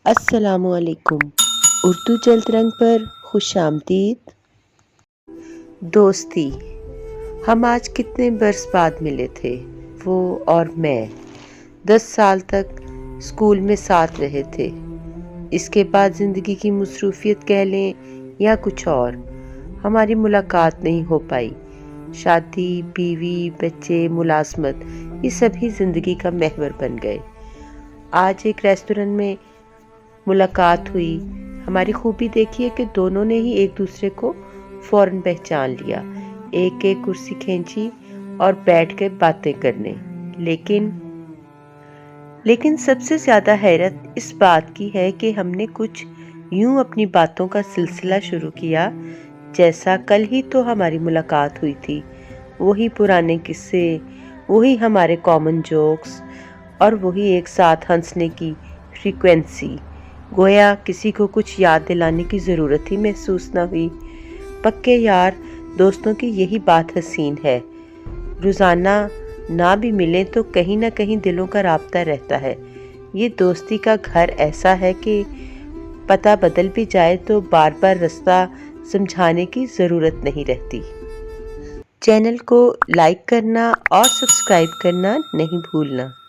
السلام علیکم۔ اردو جلد رنگ پر خوش آمدید۔ دوستی۔ ہم آج کتنے برس بعد ملے تھے، وہ اور میں 10 سال تک اسکول میں ساتھ رہے تھے۔ اس کے بعد زندگی کی مصروفیت کہہ لیں یا کچھ اور، ہماری ملاقات نہیں ہو پائی۔ شادی، بیوی، بچے، ملازمت، یہ سبھی زندگی کا محور بن گئے۔ آج ایک ریسٹورنٹ میں ملاقات ہوئی۔ ہماری خوبی دیکھیے کہ دونوں نے ہی ایک دوسرے کو فوراً پہچان لیا، ایک کرسی کھینچی اور بیٹھ کے باتیں کرنے۔ لیکن سب سے زیادہ حیرت اس بات کی ہے کہ ہم نے کچھ یوں اپنی باتوں کا سلسلہ شروع کیا جیسا کل ہی تو ہماری ملاقات ہوئی تھی۔ وہی پرانے قصے، وہی ہمارے کامن جوکس اور وہی ایک ساتھ ہنسنے کی فریکوینسی، گویا کسی کو کچھ یاد دلانے کی ضرورت ہی محسوس نہ ہوئی۔ پکے یار دوستوں کی یہی بات حسین ہے، روزانہ نہ بھی ملیں تو کہیں نہ کہیں دلوں کا رابطہ رہتا ہے۔ یہ دوستی کا گھر ایسا ہے کہ پتہ بدل بھی جائے تو بار بار رستہ سمجھانے کی ضرورت نہیں رہتی۔ چینل کو لائک کرنا اور سبسکرائب کرنا نہیں بھولنا۔